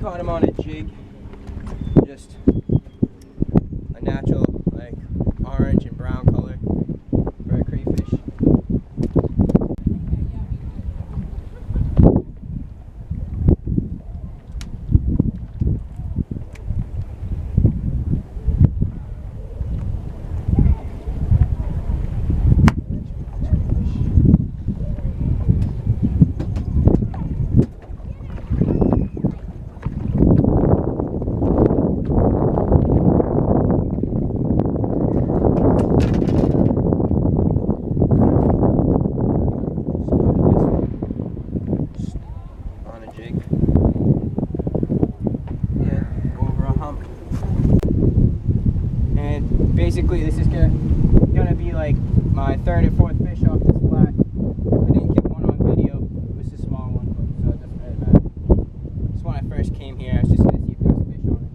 caught him on a jig, just a natural like orange and brown color for a crayfish. Basically, this is gonna be like my third or fourth fish off this flat. I didn't get one on video. It was a small one, so it doesn't really matter. This when I first came here, I was just gonna see if there was a fish on it.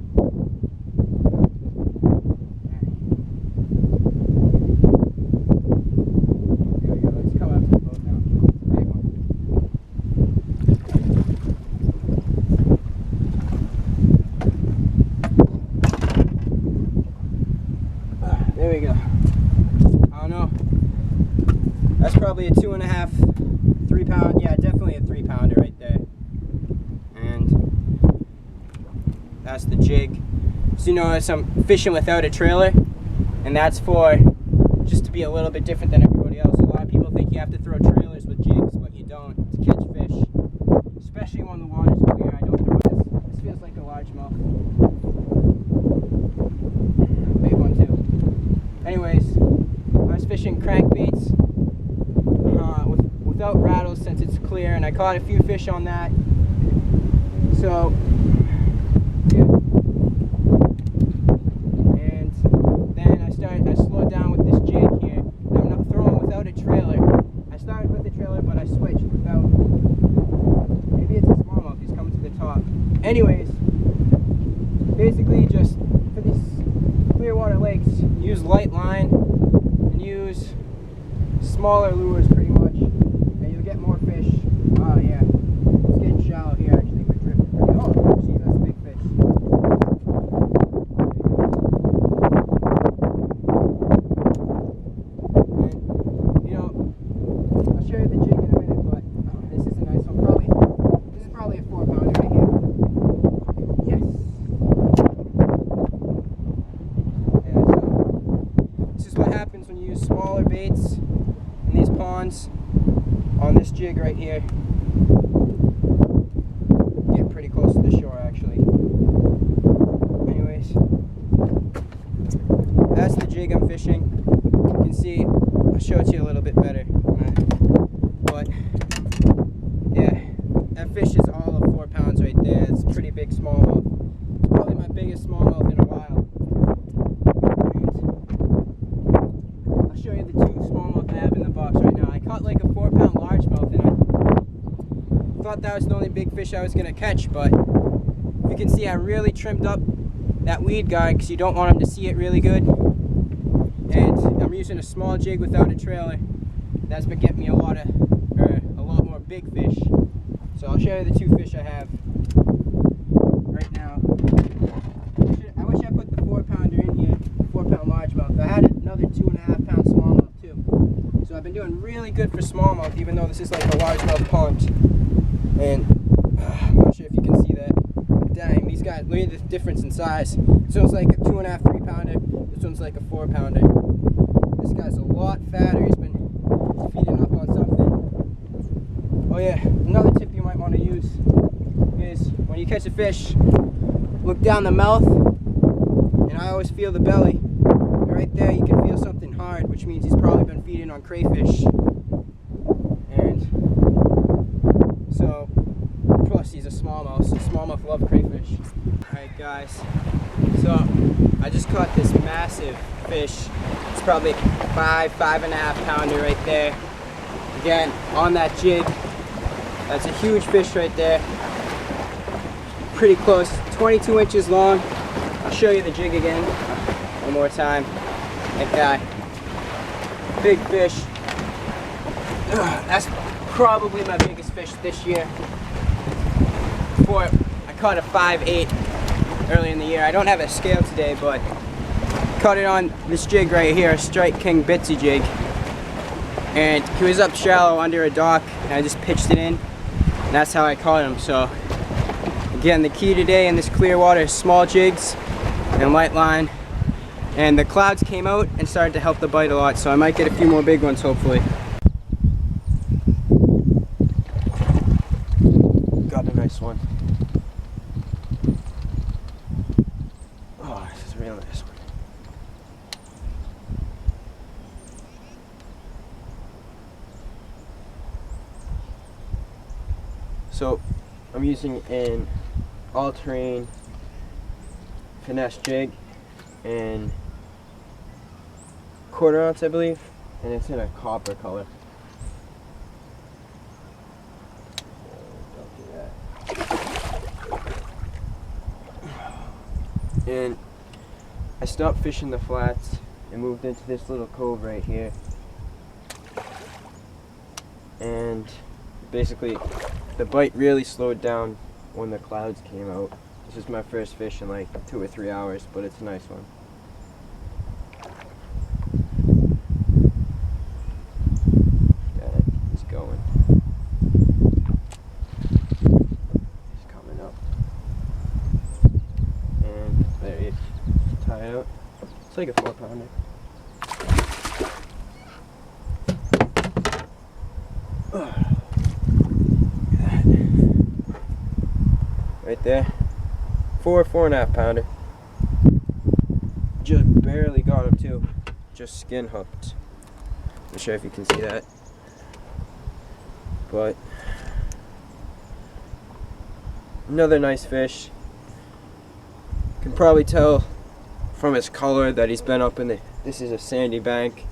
There we go. Let's come up to the boat now. Big one. There we go. I don't know. That's probably a 2.5, 3 pound. Yeah, definitely a 3 pounder right there. And that's the jig. So you notice I'm fishing without a trailer, and that's for just to be a little bit different than everybody else. A lot of people think you have to throw trailers with jigs, but you don't to catch fish. Especially when the water's clear. I don't throw this. This feels like a largemouth. Big one too. Anyways, I was fishing crankbaits without rattles since it's clear, and I caught a few fish on that. So, yeah. And then I slowed down with this jig here. And I'm not throwing without a trailer. I started with a trailer, but I switched without. Maybe it's a smallmouth. He's coming to the top. Anyways, basically just for these clear water lakes, use light line and use smaller lures pretty much, and you'll get more fish. Oh yeah, it's getting shallow here actually. We're drifting pretty. Oh, geez, that's a big fish. And, you know, I'll show you the jig in a minute, but this is a nice one. This is probably a 4 pounder right here. Yes. What happens when you use smaller baits in these ponds on this jig right here. Get pretty close to the shore actually. Anyways, that's the jig I'm fishing. You can see, I'll show it to you a little bit better. But yeah, that fish is all of 4 pounds right there. It's a pretty big smallmouth. It's probably my biggest smallmouth in a while. Show you the 2 smallmouth I have in the box right now. I caught like a 4 pound largemouth, and I thought that was the only big fish I was gonna catch, but you can see I really trimmed up that weed guide because you don't want them to see it really good. And I'm using a small jig without a trailer. That's been getting me a lot more big fish. So I'll show you the 2 fish I have right now. I wish I put the 4 pounder in here, 4 pound largemouth. I had another 2.5 pound smallmouth too. So I've been doing really good for smallmouth, even though this is like a largemouth pond. And I'm not sure if you can see that. Dang, these guys, look at the difference in size. This one's like a 2.5, 3 pounder. This one's like a 4 pounder. This guy's a lot fatter. He's been feeding up on something. Oh yeah, another tip you might want to use is when you catch a fish, look down the mouth, and I always feel the belly. Right there you can feel something hard, which means he's probably been feeding on crayfish. And so, plus he's a smallmouth, so smallmouth love crayfish. Alright guys, so I just caught this massive fish. It's probably 5.5 pounder right there. Again, on that jig. That's a huge fish right there. Pretty close, 22 inches long. I'll show you the jig again one more time. That guy, big fish. That's probably my biggest fish this year. Before I caught a 5/8 early in the year. I don't have a scale today, but caught it on this jig right here, a Strike King Bitsy jig. And he was up shallow under a dock, and I just pitched it in, and that's how I caught him. So again, the key today in this clear water is small jigs and light line. And the clouds came out and started to help the bite a lot, so I might get a few more big ones hopefully. Got a nice one. Oh, this is a real nice one. So I'm using an all-terrain finesse jig and 1/4 ounce, I believe, and it's in a copper color. And I stopped fishing the flats and moved into this little cove right here. And basically, the bite really slowed down when the clouds came out. This is my first fish in like 2 or 3 hours, but it's a nice one. Got it. He's going. He's coming up. And there he is. Tie it out. It's like a 4-pounder. Right there. 4.5 pounder. Just barely got him too. Just skin hooked. Not sure if you can see that. But another nice fish. Can probably tell from his color that he's been up in the, this is a sandy bank.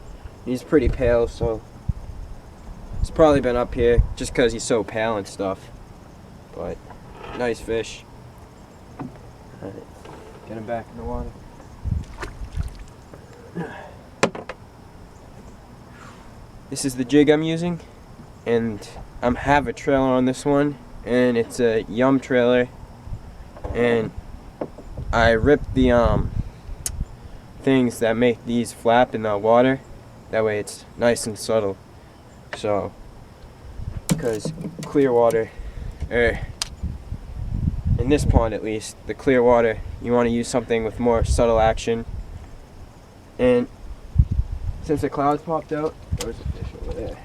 He's pretty pale, so he's probably been up here just because he's so pale and stuff. But nice fish. Alright, get him back in the water. This is the jig I'm using, and I have a trailer on this one, and it's a Yum trailer, and I ripped the things that make these flap in the water. That way it's nice and subtle. So, because clear water, in this pond at least, the clear water, you want to use something with more subtle action. And since the clouds popped out, there was a fish over there.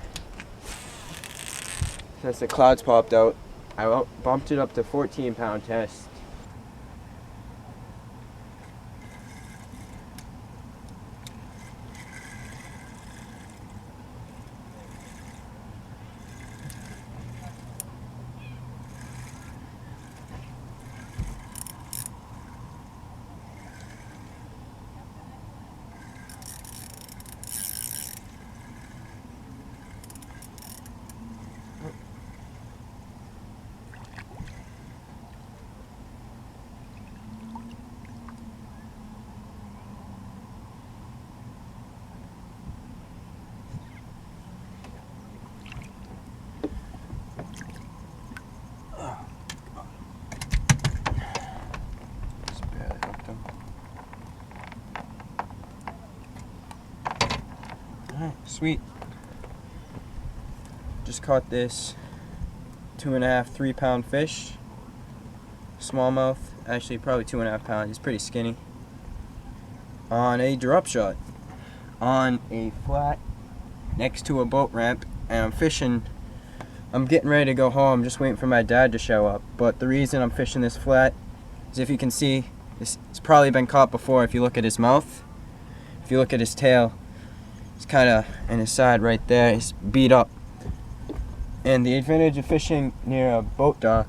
Since the clouds popped out, I bumped it up to 14-pound test. Alright, sweet. Just caught this 2.5, 3-pound fish. Smallmouth, actually probably 2.5 pounds. He's pretty skinny. On a drop shot. On a flat next to a boat ramp. And I'm fishing. I'm getting ready to go home, just waiting for my dad to show up. But the reason I'm fishing this flat is, if you can see, it's probably been caught before if you look at his mouth. If you look at his tail, it's kind of in his side right there. He's beat up. And the advantage of fishing near a boat dock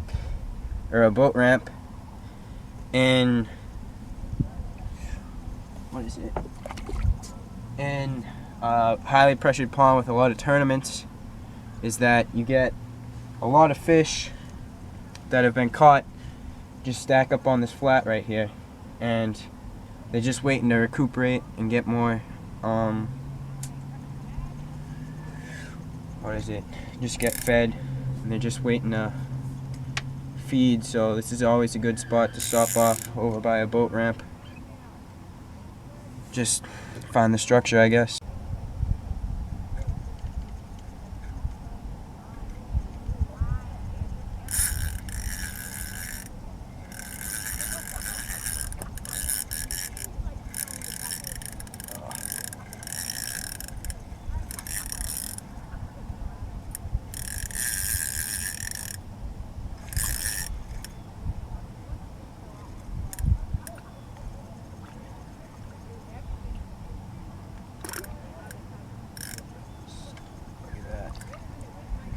or a boat ramp in, what is it? In a highly pressured pond with a lot of tournaments is that you get a lot of fish that have been caught just stack up on this flat right here, and they're just waiting to recuperate and get more just get fed, and they're just waiting to feed, so this is always a good spot to stop off over by a boat ramp. Just find the structure, I guess.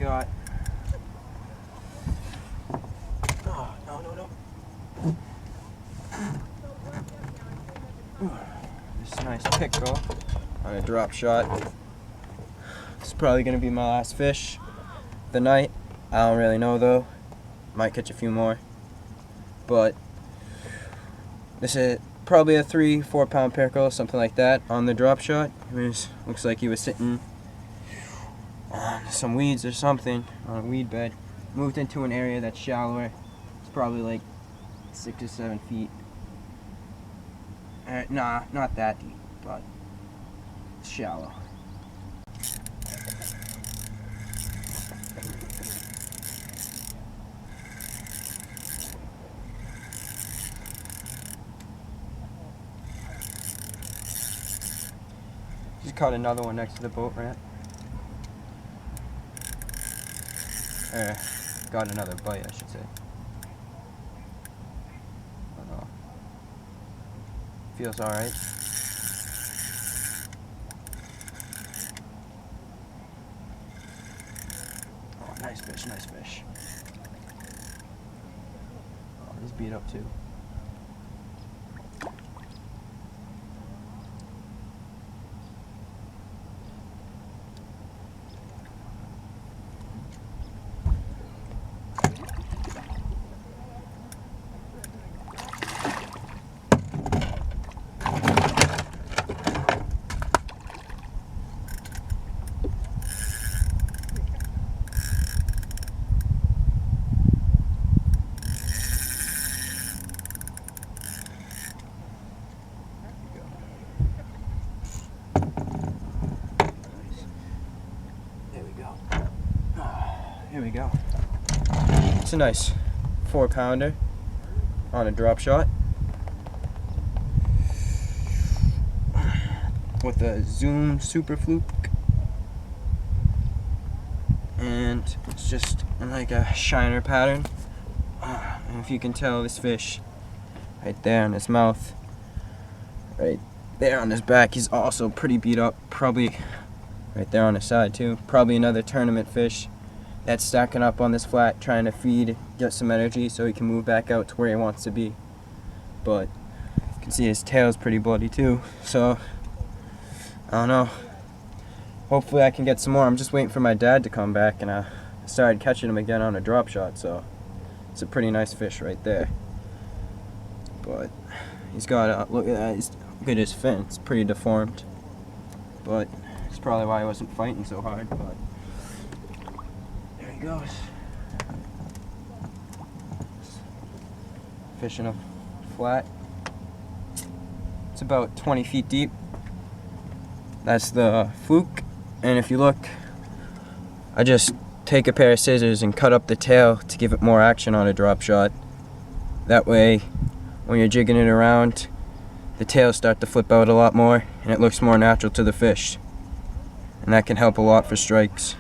Got this nice pickerel on a drop shot. It's probably gonna be my last fish of the night. I don't really know though. Might catch a few more, but this is probably a 3-4 pound pickerel, something like that, on the drop shot. Looks like he was sitting on some weeds or something on a weed bed. Moved into an area that's shallower. It's probably like 6 or 7 feet. Nah, not that deep, but it's shallow. Just caught another one next to the boat ramp. Got another bite, I should say. I don't know. Feels alright. Oh, nice fish, nice fish. Oh, he's beat up too. Here we go. It's a nice 4-pounder on a drop shot with a Zoom Super Fluke, and it's just in like a shiner pattern. And if you can tell, this fish right there in his mouth, right there on his back, he's also pretty beat up. Probably right there on his side too. Probably another tournament fish that's stacking up on this flat, trying to feed, get some energy so he can move back out to where he wants to be. But you can see his tail's pretty bloody too, so I don't know. Hopefully I can get some more. I'm just waiting for my dad to come back, and I started catching him again on a drop shot, so it's a pretty nice fish right there. But he's got a, look at that, look at his fin, it's pretty deformed. But it's probably why he wasn't fighting so hard. But there he goes. Fishing a flat. It's about 20 feet deep. That's the fluke. And if you look, I just take a pair of scissors and cut up the tail to give it more action on a drop shot. That way, when you're jigging it around, the tails start to flip out a lot more and it looks more natural to the fish. And that can help a lot for strikes.